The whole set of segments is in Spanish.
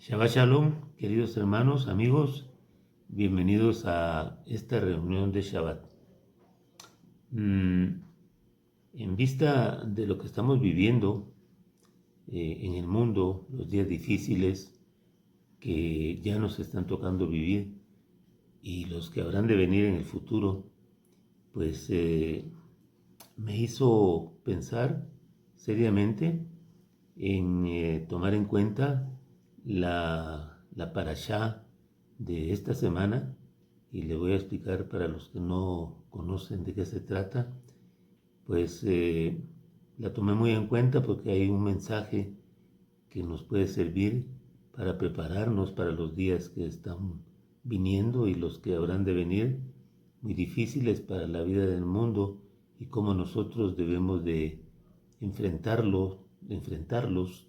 Shabbat Shalom, queridos hermanos, amigos, bienvenidos a esta reunión de Shabbat. En vista de lo que estamos viviendo en el mundo, los días difíciles que ya nos están tocando vivir y los que habrán de venir en el futuro, pues me hizo pensar seriamente en tomar en cuenta la parashá de esta semana, y le voy a explicar para los que no conocen de qué se trata. Pues la tomé muy en cuenta porque hay un mensaje que nos puede servir para prepararnos para los días que están viniendo y los que habrán de venir, muy difíciles para la vida del mundo, y cómo nosotros debemos de enfrentarlos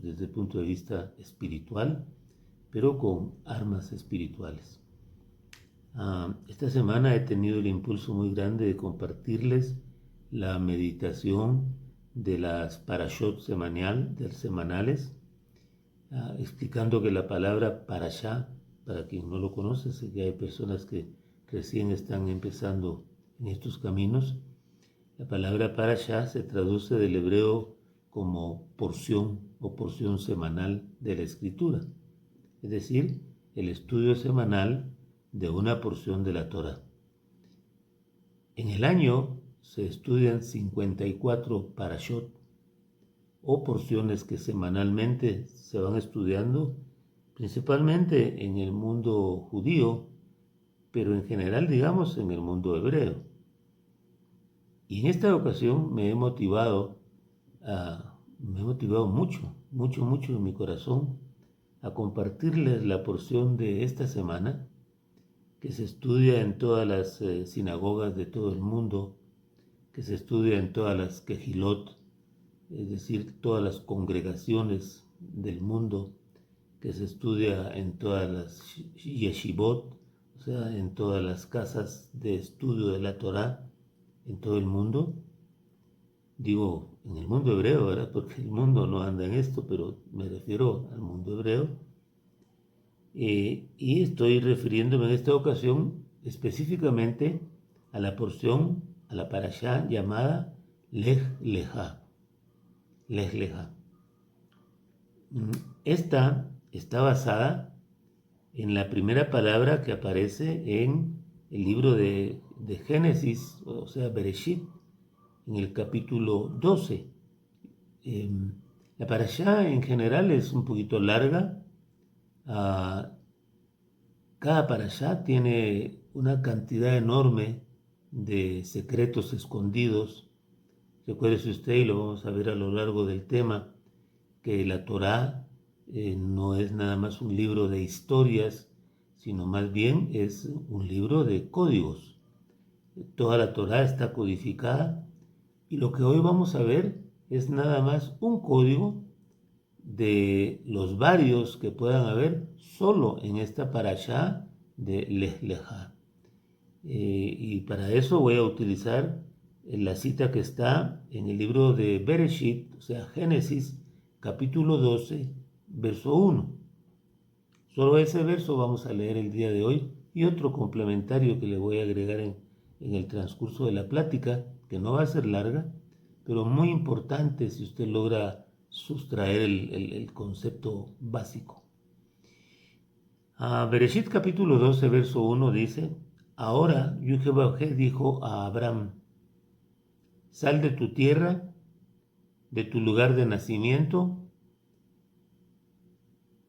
desde el punto de vista espiritual, pero con armas espirituales. Esta semana he tenido el impulso muy grande de compartirles la meditación de las parashot semanales, explicando que la palabra parashá, para quien no lo conoce, sé que hay personas que recién están empezando en estos caminos. La palabra parashá se traduce del hebreo como porción o porción semanal de la escritura, es decir, el estudio semanal de una porción de la Torá. En el año se estudian 54 parashot o porciones que semanalmente se van estudiando, principalmente en el mundo judío, pero en general, digamos, en el mundo hebreo. Y en esta ocasión me he motivado mucho en mi corazón a compartirles la porción de esta semana que se estudia en todas las sinagogas de todo el mundo, que se estudia en todas las kehilot, es decir, todas las congregaciones del mundo, que se estudia en todas las yeshivot, o sea, en todas las casas de estudio de la Torá en todo el mundo. Digo, en el mundo hebreo, ¿verdad? Porque el mundo no anda en esto, pero me refiero al mundo hebreo. Y estoy refiriéndome en esta ocasión específicamente a la porción, a la parashá llamada Lech Lecha. Lech Lecha. Esta está basada en la primera palabra que aparece en el libro de Génesis, o sea, Bereshit, en el capítulo 12. La parashá en general es un poquito larga. Cada parashá tiene una cantidad enorme de secretos escondidos. Recuérdese usted, y lo vamos a ver a lo largo del tema, que la Torá no es nada más un libro de historias, sino más bien es un libro de códigos. Toda la Torá está codificada, y lo que hoy vamos a ver es nada más un código de los varios que puedan haber solo en esta parashá de Lech Lecha. Y para eso voy a utilizar la cita que está en el libro de Bereshit, o sea, Génesis, capítulo 12, verso 1. Solo ese verso vamos a leer el día de hoy, y otro complementario que le voy a agregar en el transcurso de la plática, que no va a ser larga, pero muy importante si usted logra sustraer el concepto básico. Bereshit capítulo 12, verso 1 dice: Ahora Yuhebahé dijo a Abraham: Sal de tu tierra, de tu lugar de nacimiento,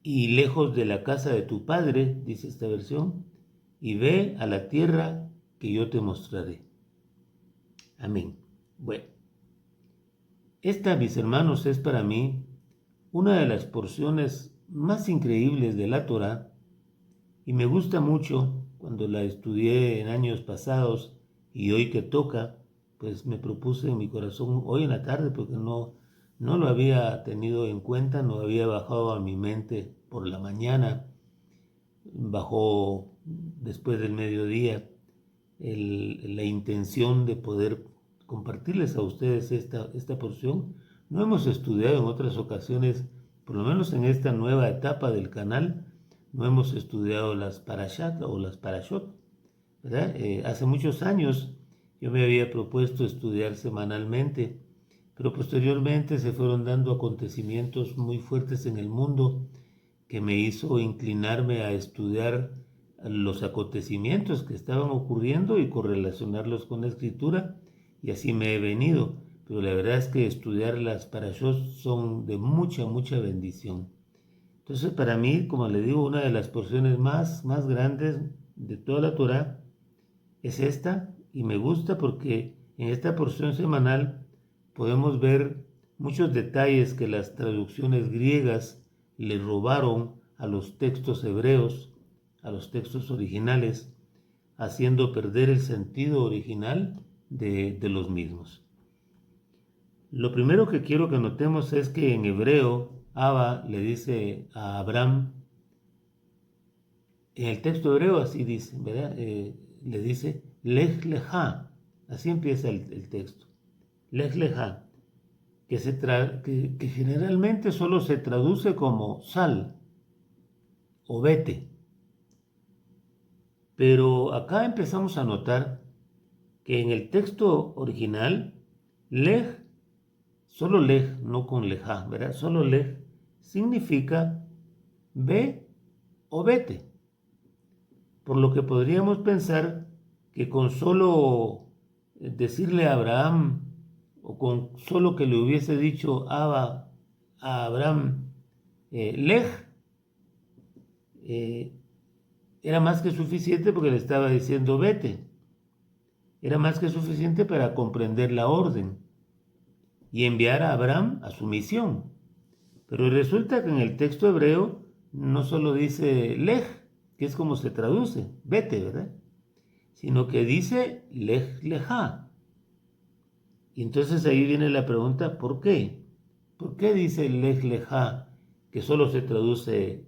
y lejos de la casa de tu padre, dice esta versión, y ve a la tierra que yo te mostraré. Amén. Bueno, esta, mis hermanos, es para mí una de las porciones más increíbles de la Torá, y me gusta mucho. Cuando la estudié en años pasados y hoy que toca, pues me propuse en mi corazón hoy en la tarde, porque no lo había tenido en cuenta, no había bajado a mi mente por la mañana, bajó después del mediodía la intención de poder compartirles a ustedes esta porción. No hemos estudiado en otras ocasiones, por lo menos en esta nueva etapa del canal, no hemos estudiado las parashat o las parashot, ¿verdad? Hace muchos años yo me había propuesto estudiar semanalmente, pero posteriormente se fueron dando acontecimientos muy fuertes en el mundo que me hizo inclinarme a estudiar los acontecimientos que estaban ocurriendo y correlacionarlos con la escritura, y así me he venido. Pero la verdad es que estudiar las parashot son de mucha, mucha bendición. Entonces, para mí, como le digo, una de las porciones más grandes de toda la Torá es esta, y me gusta porque en esta porción semanal podemos ver muchos detalles que las traducciones griegas le robaron a los textos hebreos, a los textos originales, haciendo perder el sentido original de los mismos. Lo primero que quiero que notemos es que en hebreo, Abba le dice a Abraham, en el texto hebreo así dice, ¿verdad? Le dice, Lech Lecha, así empieza el texto, Lech Lecha, que generalmente solo se traduce como sal o vete. Pero acá empezamos a notar que en el texto original, Lech, solo Lech, no con Leja, ¿verdad? Solo Lech significa ve o vete. Por lo que podríamos pensar que con solo decirle a Abraham, o con solo que le hubiese dicho Abba a Abraham, Lej, era más que suficiente porque le estaba diciendo vete. Era más que suficiente para comprender la orden y enviar a Abraham a su misión. Pero resulta que en el texto hebreo no solo dice Lej, que es como se traduce, vete, ¿verdad? Sino que dice Lej Leja. Y entonces ahí viene la pregunta, ¿por qué? ¿Por qué dice Lej Leja que solo se traduce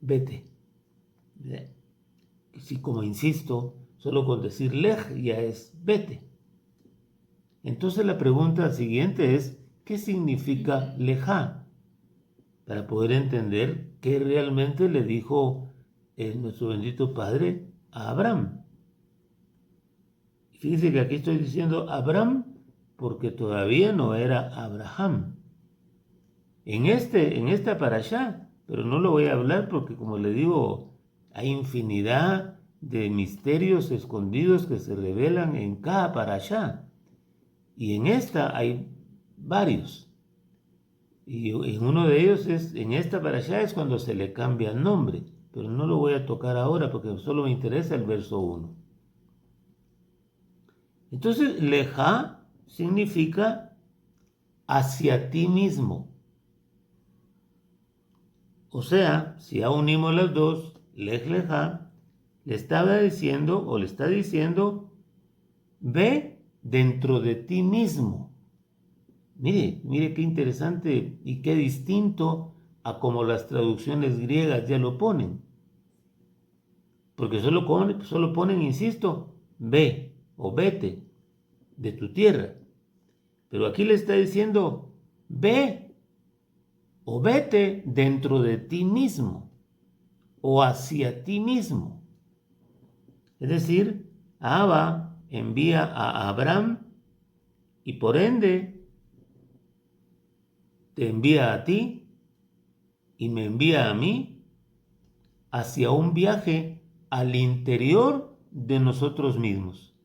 vete? Si, como insisto, solo con decir Lej ya es vete. Entonces la pregunta siguiente es, ¿qué significa Leja? Para poder entender qué realmente le dijo nuestro bendito Padre a Abraham. Fíjense que aquí estoy diciendo Abraham porque todavía no era Abraham. En esta parashá, pero no lo voy a hablar porque, como le digo, hay infinidad de misterios escondidos que se revelan en cada parashá. Y en esta hay varios. Y en uno de ellos en esta parashá es cuando se le cambia el nombre, pero no lo voy a tocar ahora porque solo me interesa el verso 1. Entonces, Lejá significa hacia ti mismo. O sea, si ya unimos las dos, Lej Lejá, le estaba diciendo o le está diciendo, ve dentro de ti mismo. Mire qué interesante y qué distinto a como las traducciones griegas ya lo ponen. Porque solo ponen, insisto, ve o vete de tu tierra. Pero aquí le está diciendo, ve o vete dentro de ti mismo o hacia ti mismo. Es decir, Abba envía a Abraham y por ende te envía a ti y me envía a mí hacia un viaje al interior de nosotros mismos.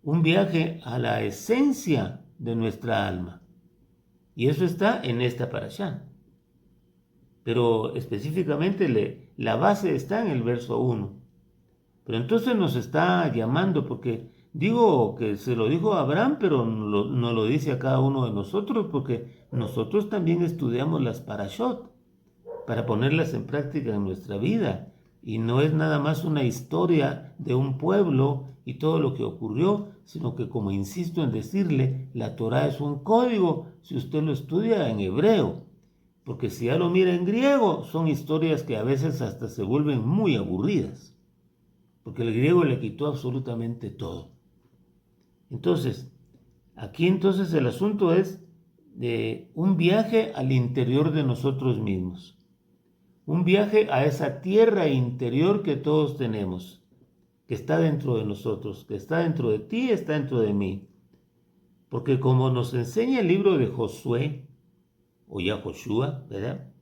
Un viaje a la esencia de nuestra alma. Y eso está en esta parashá. Pero específicamente la base está en el verso 1. Pero entonces nos está llamando, porque digo que se lo dijo a Abraham, pero no lo dice a cada uno de nosotros, porque nosotros también estudiamos las parashot para ponerlas en práctica en nuestra vida. Y no es nada más una historia de un pueblo y todo lo que ocurrió, sino que, como insisto en decirle, la Torá es un código si usted lo estudia en hebreo. Porque si ya lo mira en griego, son historias que a veces hasta se vuelven muy aburridas. Porque el griego le quitó absolutamente todo. Entonces, aquí entonces el asunto es de un viaje al interior de nosotros mismos. un viaje a esa tierra interior que todos tenemos, que está dentro de nosotros, que está dentro de ti, está dentro de mí. Porque como nos enseña el libro de Josué, o ya Joshua, ¿verdad?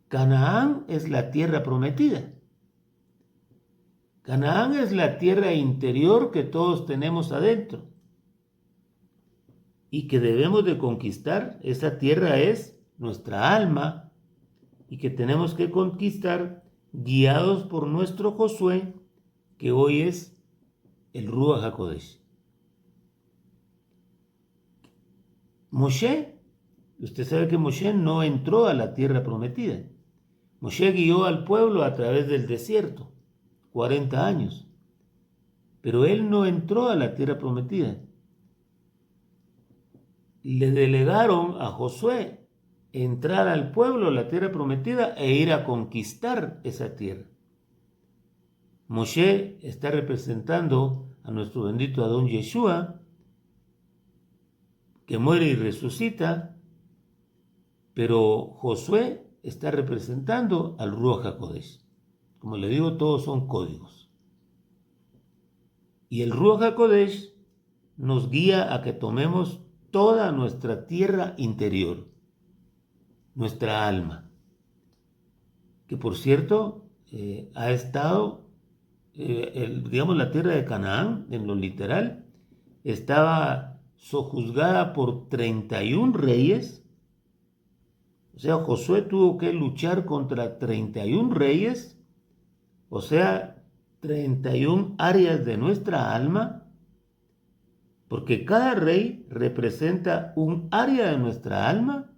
Canaán es la tierra prometida. Canaán es la tierra interior que todos tenemos adentro y que debemos de conquistar. Esa tierra es nuestra alma y que tenemos que conquistar guiados por nuestro Josué, que hoy es el Ruach HaKodesh. Moshe, usted sabe que Moshe no entró a la tierra prometida. Moshe guió al pueblo a través del desierto, 40 años, pero él no entró a la tierra prometida. Le delegaron a Josué entrar al pueblo a la tierra prometida e ir a conquistar esa tierra. Moshe está representando a nuestro bendito Adón Yeshua, que muere y resucita, pero Josué está representando al Ruach HaKodesh. Como le digo, todos son códigos. Y el Ruach HaKodesh nos guía a que tomemos toda nuestra tierra interior, nuestra alma, que por cierto ha estado, digamos, la tierra de Canaán, en lo literal, estaba sojuzgada por 31 reyes. O sea, Josué tuvo que luchar contra 31 reyes, o sea, 31 áreas de nuestra alma, porque cada rey representa un área de nuestra alma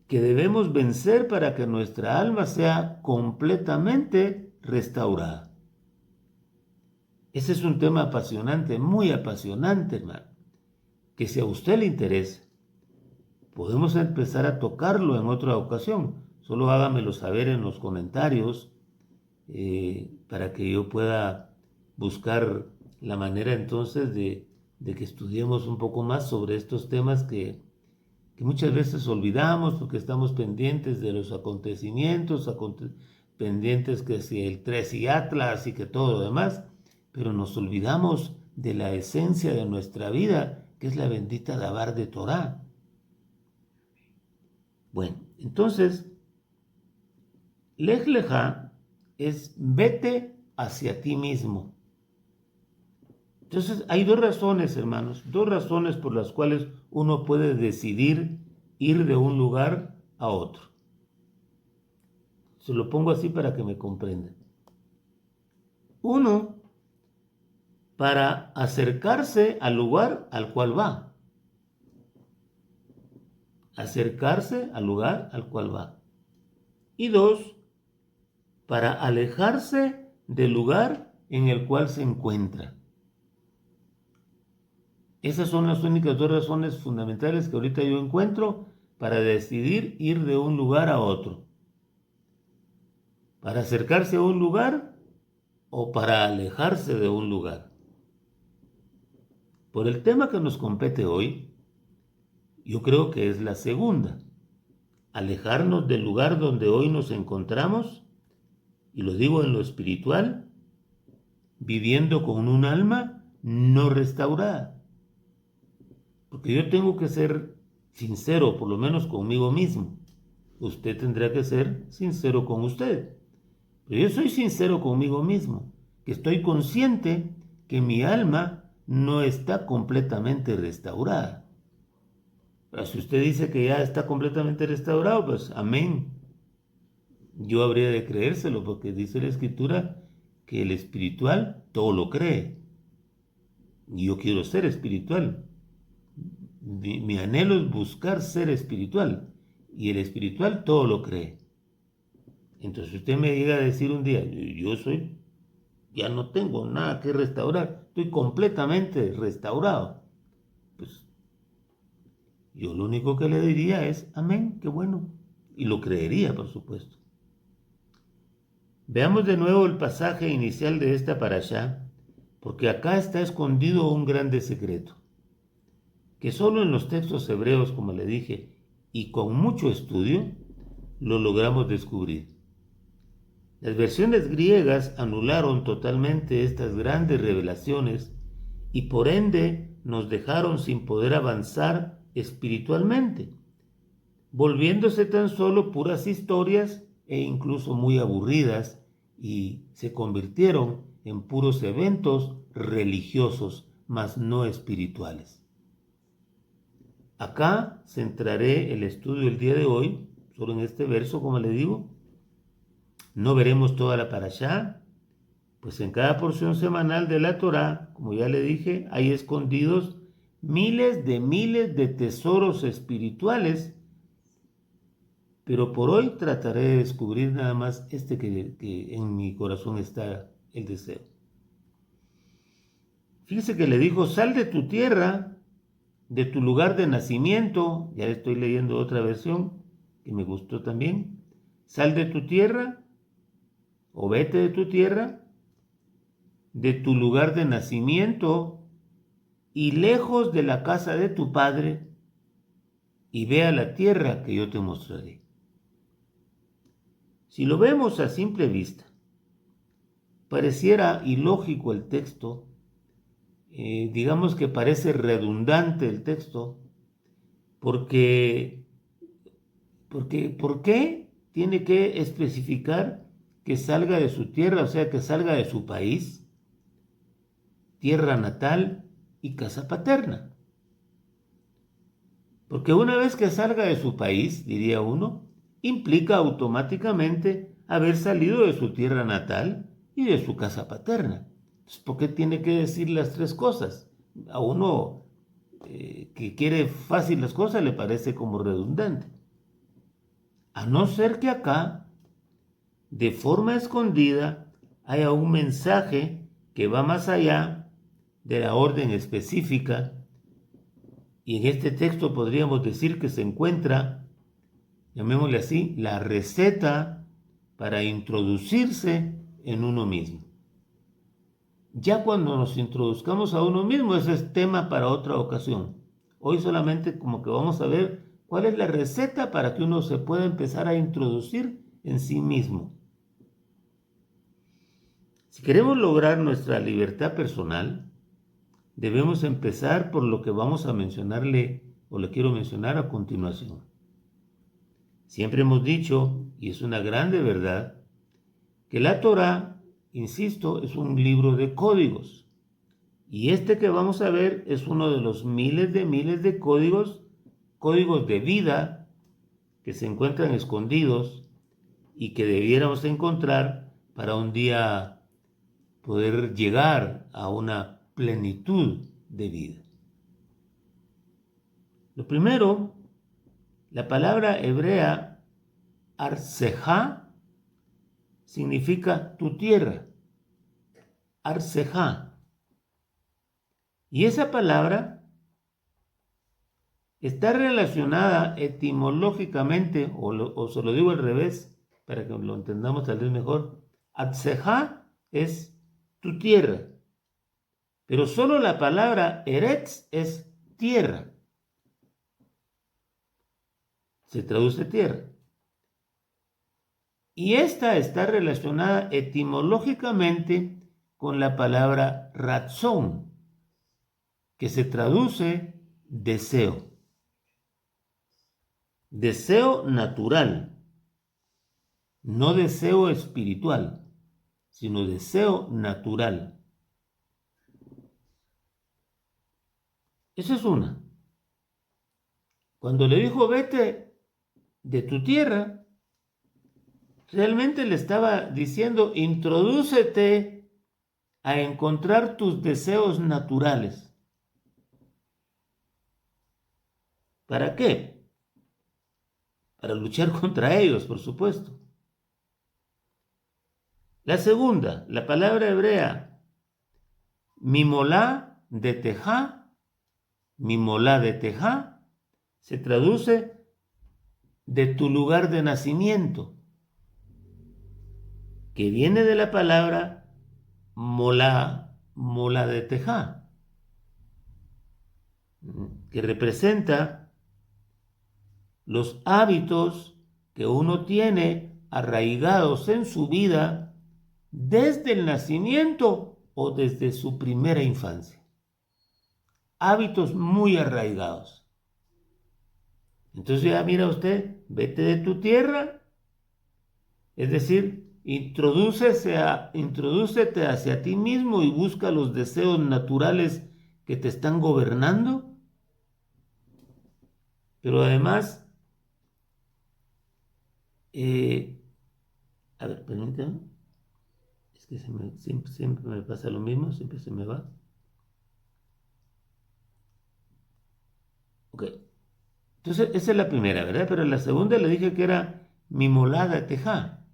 que debemos vencer para que nuestra alma sea completamente restaurada. Ese es un tema apasionante, muy apasionante, hermano, que si a usted le interesa, podemos empezar a tocarlo en otra ocasión. Solo hágamelo saber en los comentarios para que yo pueda buscar la manera entonces de que estudiemos un poco más sobre estos temas que muchas veces olvidamos porque estamos pendientes de los acontecimientos, pendientes que si el 3 y Atlas y que todo lo demás, pero nos olvidamos de la esencia de nuestra vida, que es la bendita Dabar de Torah. Bueno, entonces, Lej Leja es vete hacia ti mismo. Entonces, hay dos razones, hermanos, dos razones por las cuales uno puede decidir ir de un lugar a otro. Se lo pongo así para que me comprendan. Uno, para acercarse al lugar al cual va. Acercarse al lugar al cual va. Y dos, para alejarse del lugar en el cual se encuentra. Esas son las únicas dos razones fundamentales que ahorita yo encuentro para decidir ir de un lugar a otro. Para acercarse a un lugar o para alejarse de un lugar. Por el tema que nos compete hoy, yo creo que es la segunda. Alejarnos del lugar donde hoy nos encontramos, y lo digo en lo espiritual, viviendo con un alma no restaurada. Porque yo tengo que ser sincero, por lo menos conmigo mismo. Usted tendrá que ser sincero con usted. Pero yo soy sincero conmigo mismo, que estoy consciente que mi alma no está completamente restaurada. Pero si usted dice que ya está completamente restaurado, pues amén. Yo habría de creérselo, porque dice la Escritura que el espiritual todo lo cree. Y yo quiero ser espiritual. Mi anhelo es buscar ser espiritual, y el espiritual todo lo cree. Entonces usted me llega a decir un día, ya no tengo nada que restaurar, estoy completamente restaurado. Pues yo lo único que le diría es, amén, qué bueno, y lo creería, por supuesto. Veamos de nuevo el pasaje inicial de esta parashá, porque acá está escondido un grande secreto, que solo en los textos hebreos, como le dije, y con mucho estudio, lo logramos descubrir. Las versiones griegas anularon totalmente estas grandes revelaciones y por ende nos dejaron sin poder avanzar espiritualmente, volviéndose tan solo puras historias e incluso muy aburridas, y se convirtieron en puros eventos religiosos, mas no espirituales. Acá centraré el estudio el día de hoy, solo en este verso, como le digo. No veremos toda la parashá, pues en cada porción semanal de la Torá, como ya le dije, hay escondidos miles de tesoros espirituales, pero por hoy trataré de descubrir nada más este que en mi corazón está el deseo. Fíjese que le dijo: sal de tu tierra, de tu lugar de nacimiento. Ya estoy leyendo otra versión que me gustó también. Sal de tu tierra, o vete de tu tierra, de tu lugar de nacimiento y lejos de la casa de tu padre, y ve a la tierra que yo te mostraré. Si lo vemos a simple vista, pareciera ilógico el texto, digamos que parece redundante el texto, porque ¿por qué tiene que especificar que salga de su tierra, o sea, que salga de su país, tierra natal y casa paterna? Porque una vez que salga de su país, diría uno, implica automáticamente haber salido de su tierra natal y de su casa paterna. Entonces, ¿por qué tiene que decir las tres cosas? A uno que quiere fácil las cosas le parece como redundante. A no ser que acá, de forma escondida, haya un mensaje que va más allá de la orden específica. Y en este texto podríamos decir que se encuentra, llamémosle así, la receta para introducirse en uno mismo. Ya cuando nos introduzcamos a uno mismo, ese es tema para otra ocasión. Hoy solamente como que vamos a ver cuál es la receta para que uno se pueda empezar a introducir en sí mismo. Si queremos lograr nuestra libertad personal, debemos empezar por lo que vamos a mencionarle o le quiero mencionar a continuación. Siempre hemos dicho, y es una grande verdad, que la Torá, insisto, es un libro de códigos. Y este que vamos a ver es uno de los miles de códigos de vida que se encuentran escondidos y que debiéramos encontrar para un día poder llegar a una plenitud de vida. Lo primero, la palabra hebrea Arsejá significa tu tierra. Arsejá. Y esa palabra está relacionada etimológicamente, o se lo digo al revés, para que lo entendamos tal vez mejor. Arsejá es tu tierra, pero solo la palabra Eretz es tierra. Se traduce tierra. Y esta está relacionada etimológicamente con la palabra ratzón, que se traduce deseo. Deseo natural, no deseo espiritual, sino deseo natural. Esa es una. Cuando le dijo vete de tu tierra, realmente le estaba diciendo introdúcete a encontrar tus deseos naturales. ¿Para qué? Para luchar contra ellos, por supuesto. La segunda, la palabra hebrea mimolá de tejá, se traduce de tu lugar de nacimiento, que viene de la palabra mola de tejá, que representa los hábitos que uno tiene arraigados en su vida desde el nacimiento o desde su primera infancia. Hábitos muy arraigados. Entonces ya mira usted, vete de tu tierra, es decir, introdúcete hacia ti mismo y busca los deseos naturales que te están gobernando. Pero además, a ver, permítame, es que siempre me pasa lo mismo, siempre se me va. Ok, entonces esa es la primera, ¿verdad? Pero la segunda le dije que era Mimolada Tejá,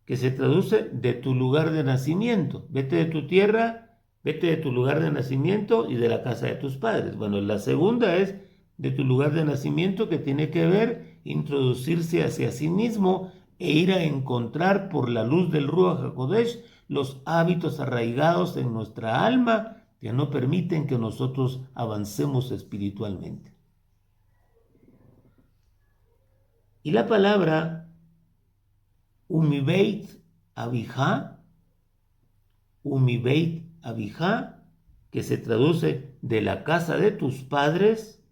que se traduce de tu lugar de nacimiento. Vete de tu tierra, vete de tu lugar de nacimiento y de la casa de tus padres. Bueno, la segunda es de tu lugar de nacimiento, que tiene que ver introducirse hacia sí mismo e ir a encontrar por la luz del Ruach HaKodesh los hábitos arraigados en nuestra alma que no permiten que nosotros avancemos espiritualmente. Y la palabra Umibeit Abijá, que se traduce de la casa de tus padres,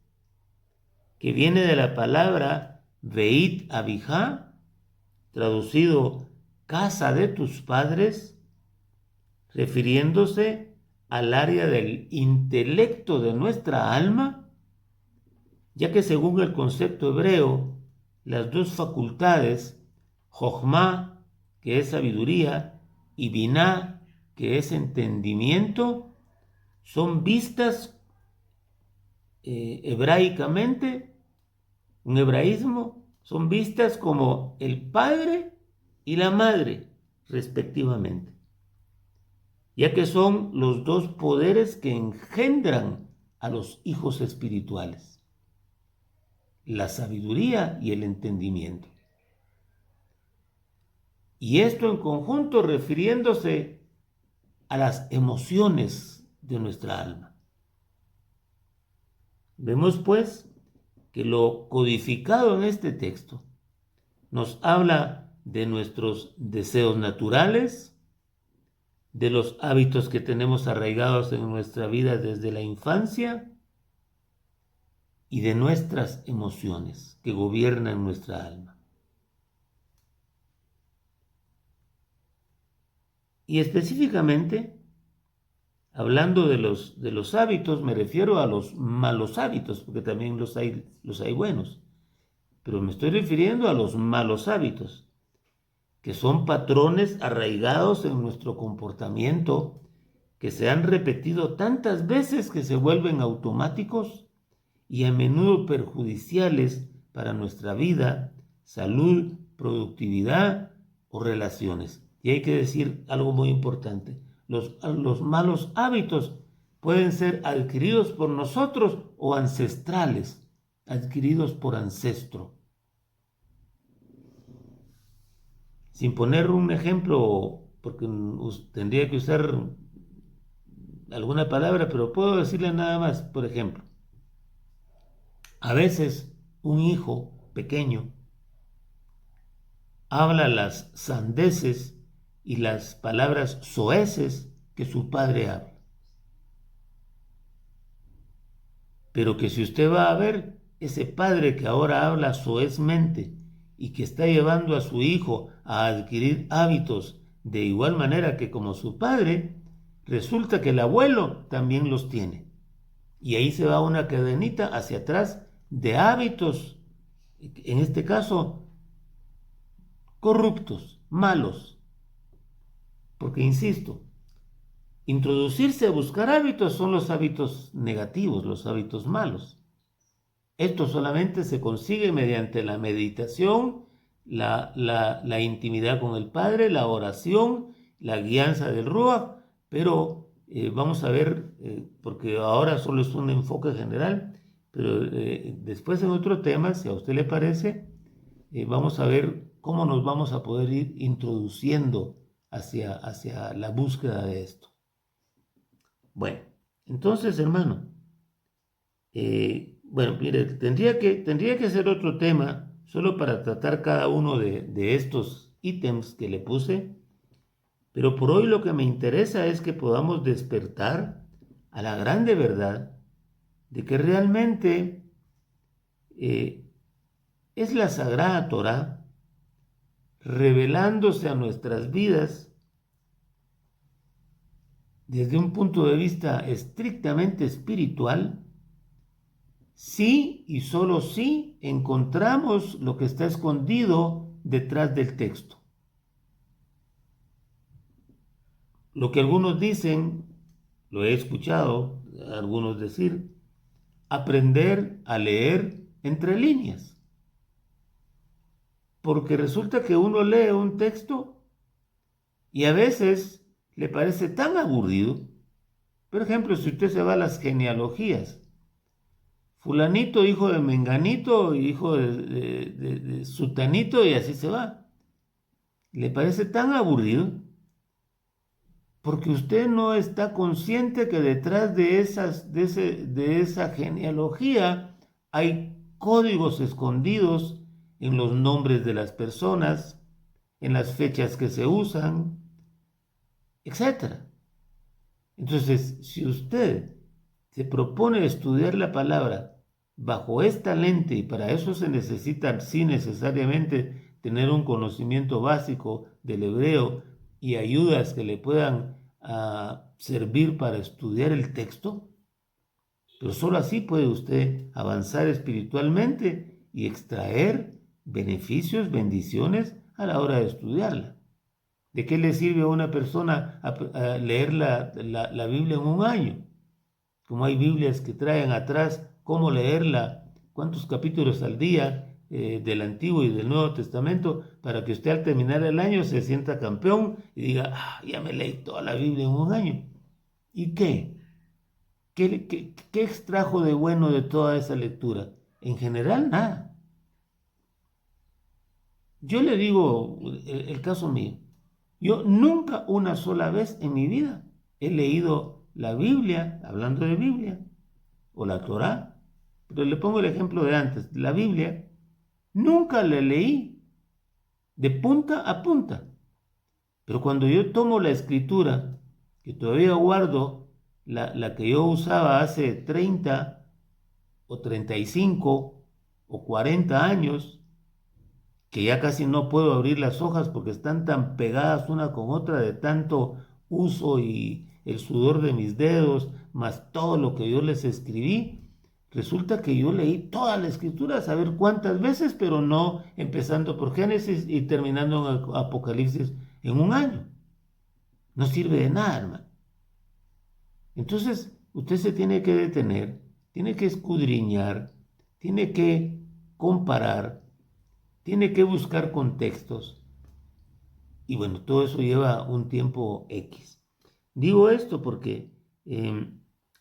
que viene de la palabra Beit Abijá, traducido casa de tus padres, refiriéndose al área del intelecto de nuestra alma, ya que según el concepto hebreo, las dos facultades, Jochma, que es sabiduría, y Biná, que es entendimiento, son vistas hebraicamente, un hebraísmo, son vistas como el padre y la madre, respectivamente, ya que son los dos poderes que engendran a los hijos espirituales, la sabiduría y el entendimiento. Y esto en conjunto refiriéndose a las emociones de nuestra alma. Vemos pues que lo codificado en este texto nos habla de nuestros deseos naturales, de los hábitos que tenemos arraigados en nuestra vida desde la infancia y de nuestras emociones que gobiernan nuestra alma. Y específicamente, hablando de los hábitos, me refiero a los malos hábitos, porque también los hay buenos, pero me estoy refiriendo a los malos hábitos, que son patrones arraigados en nuestro comportamiento, que se han repetido tantas veces que se vuelven automáticos y a menudo perjudiciales para nuestra vida, salud, productividad o relaciones. Y hay que decir algo muy importante: los malos hábitos pueden ser adquiridos por nosotros o ancestrales, adquiridos por ancestro. Sin poner un ejemplo, porque tendría que usar alguna palabra, pero puedo decirle nada más. Por ejemplo, a veces un hijo pequeño habla las sandeces y las palabras soeces que su padre habla. Pero que si usted va a ver, ese padre que ahora habla soezmente y que está llevando a su hijo a adquirir hábitos de igual manera que como su padre, resulta que el abuelo también los tiene. Y ahí se va una cadenita hacia atrás de hábitos, en este caso, corruptos, malos. Porque, insisto, introducirse a buscar hábitos son los hábitos negativos, los hábitos malos. Esto solamente se consigue mediante la meditación, la intimidad con el Padre, la oración, la guianza del Ruach, pero vamos a ver, porque ahora solo es un enfoque general, pero después en otro tema, si a usted le parece, vamos a ver cómo nos vamos a poder ir introduciendo hacia la búsqueda de esto. Bueno, entonces, hermano, bueno, mire, tendría que ser otro tema solo para tratar cada uno de estos ítems que le puse, pero por hoy lo que me interesa es que podamos despertar a la grande verdad de que realmente es la Sagrada Torá revelándose a nuestras vidas desde un punto de vista estrictamente espiritual, sí y solo si encontramos lo que está escondido detrás del texto. Lo que algunos dicen, lo he escuchado a algunos decir, aprender a leer entre líneas. Porque resulta que uno lee un texto y a veces le parece tan aburrido. Por ejemplo, si usted se va a las genealogías, fulanito, hijo de menganito, hijo de sutanito, y así se va. Le parece tan aburrido porque usted no está consciente que detrás de esa genealogía hay códigos escondidos en los nombres de las personas, en las fechas que se usan, etc. Entonces, si usted se propone estudiar la palabra bajo esta lente, y para eso se necesita, sí, necesariamente tener un conocimiento básico del hebreo y ayudas que le puedan servir para estudiar el texto, pero solo así puede usted avanzar espiritualmente y extraer beneficios, bendiciones a la hora de estudiarla. ¿De qué le sirve a una persona a leer la Biblia en un año? Como hay Biblias que traen atrás cómo leerla, cuántos capítulos al día del Antiguo y del Nuevo Testamento, para que usted al terminar el año se sienta campeón y diga, ya me leí toda la Biblia en un año. ¿Y qué? ¿Qué extrajo de bueno de toda esa lectura? En general, nada. Yo le digo el caso mío. Yo nunca una sola vez en mi vida he leído la Biblia, hablando de Biblia, o la Torá, pero le pongo el ejemplo de antes. La Biblia nunca la leí de punta a punta, pero cuando yo tomo la escritura, que todavía guardo la que yo usaba hace 30 o 35 o 40 años, que ya casi no puedo abrir las hojas porque están tan pegadas una con otra de tanto uso y el sudor de mis dedos, más todo lo que yo les escribí. Resulta que yo leí toda la escritura, a saber cuántas veces, pero no empezando por Génesis y terminando en Apocalipsis en un año. No sirve de nada, hermano. Entonces, usted se tiene que detener, tiene que escudriñar, tiene que comparar, tiene que buscar contextos. Y bueno, todo eso lleva un tiempo X. Digo esto porque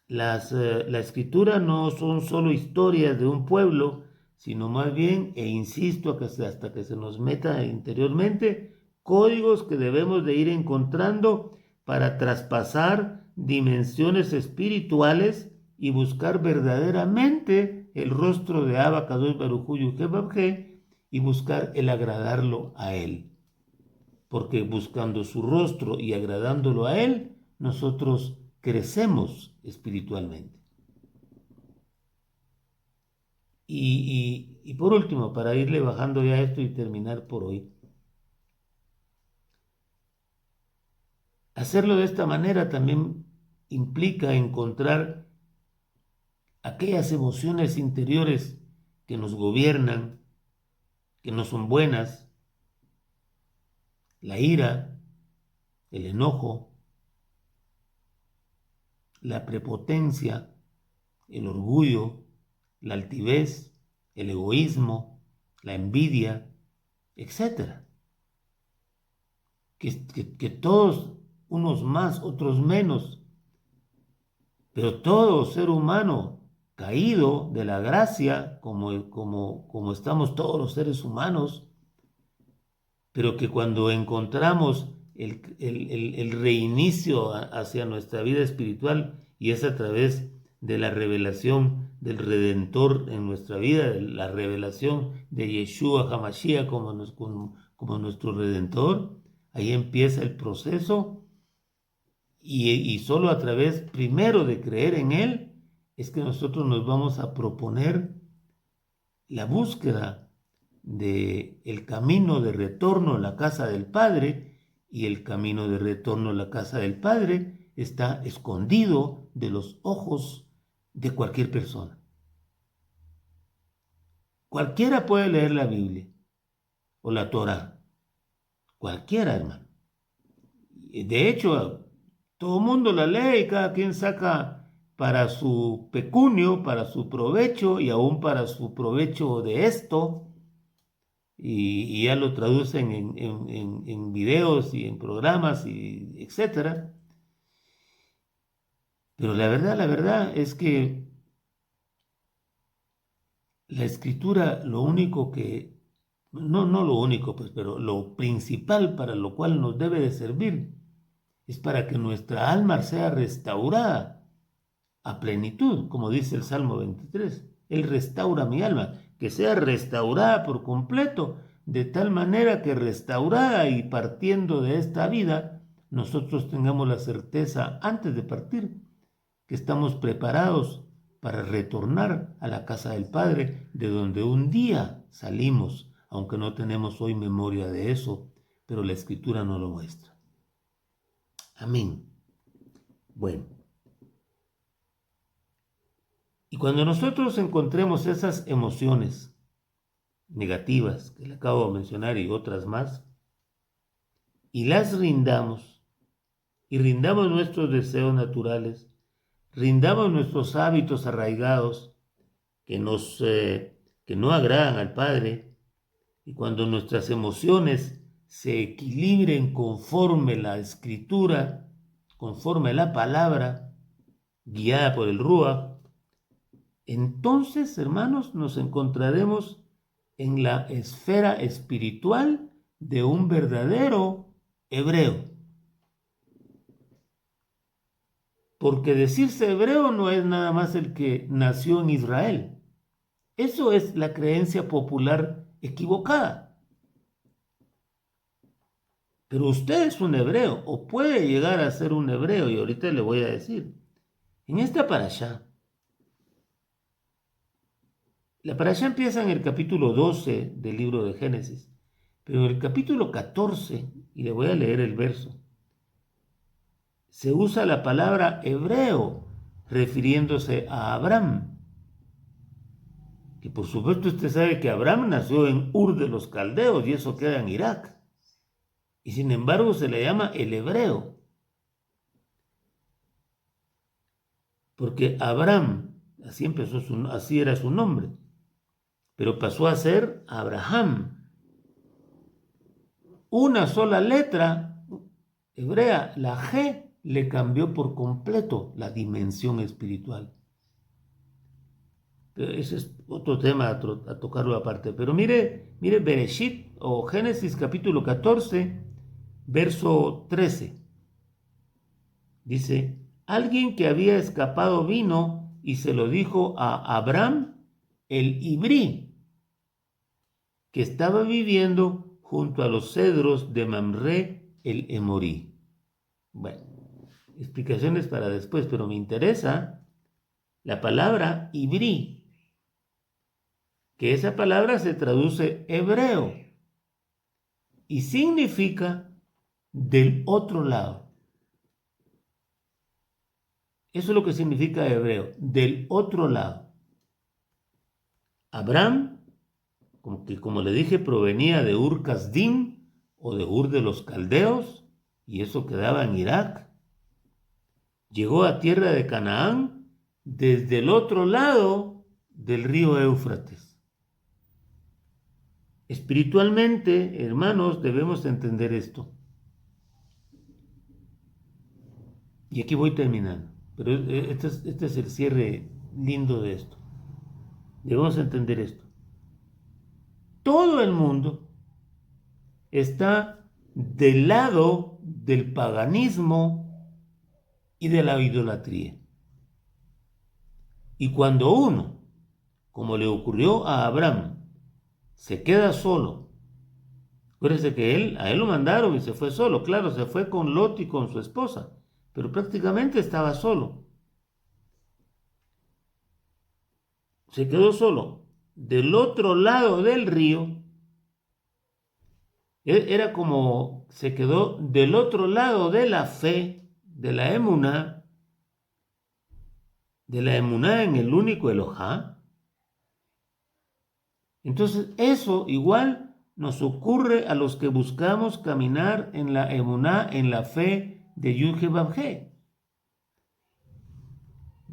la escritura no son solo historias de un pueblo, sino más bien, e insisto hasta que se nos meta interiormente, códigos que debemos de ir encontrando para traspasar dimensiones espirituales y buscar verdaderamente el rostro de Abba Kadosh Baruj Hu Yuhe Babje y buscar el agradarlo a él. Porque buscando su rostro y agradándolo a él, nosotros crecemos espiritualmente. Y por último, para irle bajando ya esto y terminar por hoy, hacerlo de esta manera también implica encontrar aquellas emociones interiores que nos gobiernan, que no son buenas, la ira, el enojo, la prepotencia, el orgullo, la altivez, el egoísmo, la envidia, etc. Que todos, unos más, otros menos, pero todo ser humano caído de la gracia, como estamos todos los seres humanos, pero que cuando encontramos el reinicio hacia nuestra vida espiritual, y es a través de la revelación del Redentor en nuestra vida, de la revelación de Yeshua HaMashiach como nuestro Redentor. Ahí empieza el proceso y solo a través primero de creer en Él es que nosotros nos vamos a proponer la búsqueda del camino de retorno a la casa del Padre, y el camino de retorno a la casa del Padre está escondido de los ojos de cualquier persona. Cualquiera puede leer la Biblia o la Torá. Cualquiera, hermano. De hecho, todo el mundo la lee y cada quien saca para su pecunio, para su provecho y aún para su provecho de esto. Y ya lo traducen en videos y en programas y etcétera. Pero la verdad es que la escritura, lo único que, no lo único, pues, pero lo principal para lo cual nos debe de servir es para que nuestra alma sea restaurada a plenitud, como dice el Salmo 23. Él restaura mi alma, que sea restaurada por completo, de tal manera que restaurada y partiendo de esta vida, nosotros tengamos la certeza antes de partir que estamos preparados para retornar a la casa del Padre, de donde un día salimos, aunque no tenemos hoy memoria de eso, pero la Escritura nos lo muestra. Amén. Bueno. Y cuando nosotros encontremos esas emociones negativas que le acabo de mencionar y otras más, y las rindamos, y rindamos nuestros deseos naturales, rindamos nuestros hábitos arraigados que no agradan al Padre, y cuando nuestras emociones se equilibren conforme la Escritura, conforme la palabra, guiada por el Ruach, entonces, hermanos, nos encontraremos en la esfera espiritual de un verdadero hebreo. Porque decirse hebreo no es nada más el que nació en Israel. Eso es la creencia popular equivocada. Pero usted es un hebreo, o puede llegar a ser un hebreo, y ahorita le voy a decir. En esta parashá, la parashá empieza en el capítulo 12 del libro de Génesis, pero en el capítulo 14, y le voy a leer el verso, se usa la palabra hebreo refiriéndose a Abraham. Que por supuesto usted sabe que Abraham nació en Ur de los Caldeos y eso queda en Irak. Y sin embargo se le llama el hebreo. Porque Abraham, así era su nombre, pero pasó a ser Abraham. Una sola letra hebrea, la G, le cambió por completo la dimensión espiritual. Pero ese es otro tema a tocarlo aparte. Pero mire Bereshit o Génesis capítulo 14, verso 13. Dice, alguien que había escapado vino y se lo dijo a Abraham, el Ibrí, que estaba viviendo junto a los cedros de Mamré, el Emorí. Bueno, explicaciones para después, pero me interesa la palabra Ibrí, que esa palabra se traduce hebreo y significa del otro lado. Eso es lo que significa hebreo, del otro lado. Abraham, como le dije, provenía de Ur Kasdim o de Ur de los Caldeos, y eso quedaba en Irak. Llegó a tierra de Canaán desde el otro lado del río Éufrates. Espiritualmente, hermanos, debemos entender esto. Y aquí voy terminando, pero este es el cierre lindo de esto. Debemos entender esto. Todo el mundo está del lado del paganismo y de la idolatría. Y cuando uno, como le ocurrió a Abraham, se queda solo, acuérdense que a él lo mandaron y se fue solo, claro, se fue con Lot y con su esposa, pero prácticamente estaba solo. Se quedó solo. Del otro lado del río, era como se quedó del otro lado de la fe, de la emuná en el único Elohá. Entonces eso igual nos ocurre a los que buscamos caminar en la emuná, en la fe de Yud-Heh-Vav-Heh.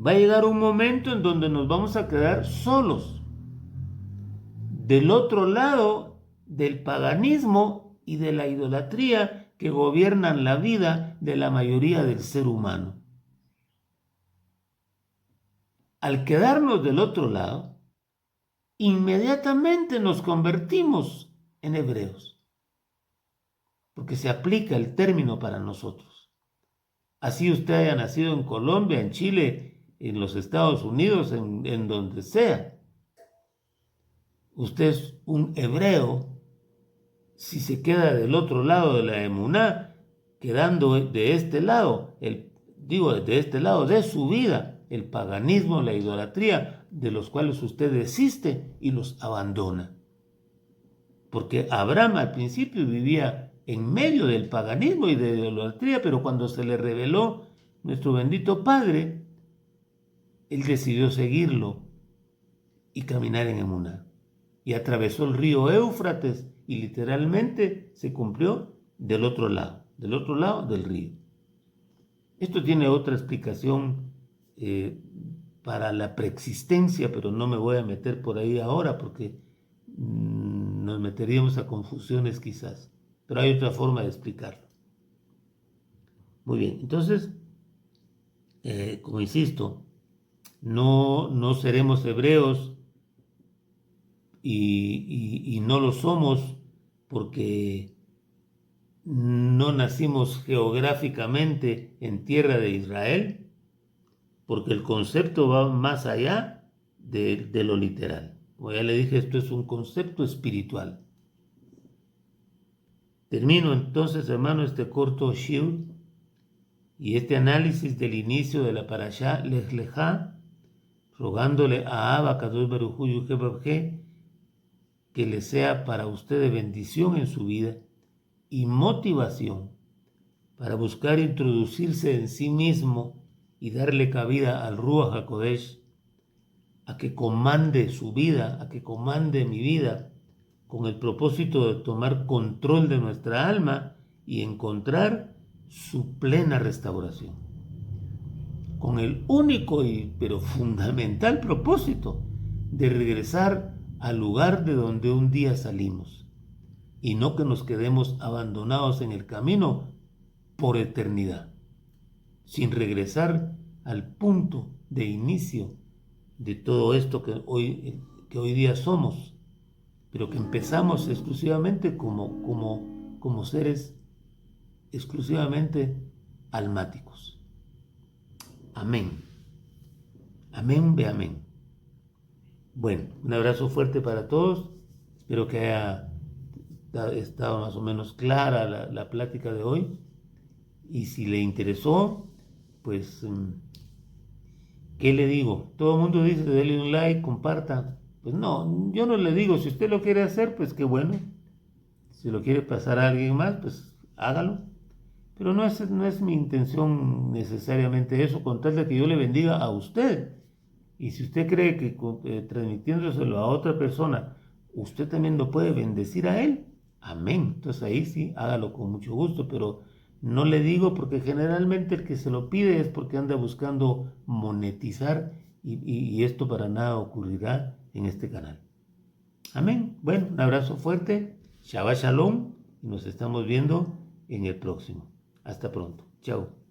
Va a llegar un momento en donde nos vamos a quedar solos, del otro lado del paganismo y de la idolatría que gobiernan la vida de la mayoría del ser humano. Al quedarnos del otro lado, inmediatamente nos convertimos en hebreos, porque se aplica el término para nosotros. Así usted haya nacido en Colombia, en Chile, en los Estados Unidos, en donde sea. Usted es un hebreo si se queda del otro lado de la emuná, quedando de este lado, de este lado de su vida, el paganismo, la idolatría, de los cuales usted desiste y los abandona. Porque Abraham al principio vivía en medio del paganismo y de la idolatría, pero cuando se le reveló nuestro bendito Padre, él decidió seguirlo y caminar en emuná. Y atravesó el río Éufrates y literalmente se cumplió del otro lado del río. Esto tiene otra explicación para la preexistencia, pero no me voy a meter por ahí ahora porque nos meteríamos a confusiones quizás, pero hay otra forma de explicarlo. Muy bien, entonces, como insisto, no seremos hebreos y no lo somos porque no nacimos geográficamente en tierra de Israel, porque el concepto va más allá de lo literal. Como ya le dije, esto es un concepto espiritual. Termino entonces, hermano, este corto shiur y este análisis del inicio de la parashá Lech Lejá, rogándole a Abba Kadosh Baruj Hu Yud-Heh-Vav-Heh que le sea para usted de bendición en su vida y motivación para buscar introducirse en sí mismo y darle cabida al Ruach HaKodesh, a que comande su vida, a que comande mi vida, con el propósito de tomar control de nuestra alma y encontrar su plena restauración. Con el único pero fundamental propósito de regresar al lugar de donde un día salimos y no que nos quedemos abandonados en el camino por eternidad, sin regresar al punto de inicio de todo esto que hoy día somos, pero que empezamos exclusivamente como seres exclusivamente almáticos. Amén. Amén, ve amén. Bueno, un abrazo fuerte para todos. Espero que haya estado más o menos clara la plática de hoy. Y si le interesó, pues, ¿qué le digo? Todo el mundo dice, dele un like, comparta. Pues no, yo no le digo, si usted lo quiere hacer, pues qué bueno. Si lo quiere pasar a alguien más, pues hágalo. Pero no es mi intención necesariamente eso, con tal de que yo le bendiga a usted. Y si usted cree que transmitiéndoselo a otra persona, usted también lo puede bendecir a él, amén. Entonces ahí sí, hágalo con mucho gusto, pero no le digo porque generalmente el que se lo pide es porque anda buscando monetizar y esto para nada ocurrirá en este canal. Amén. Bueno, un abrazo fuerte, Shabbat Shalom, y nos estamos viendo en el próximo. Hasta pronto. Chao.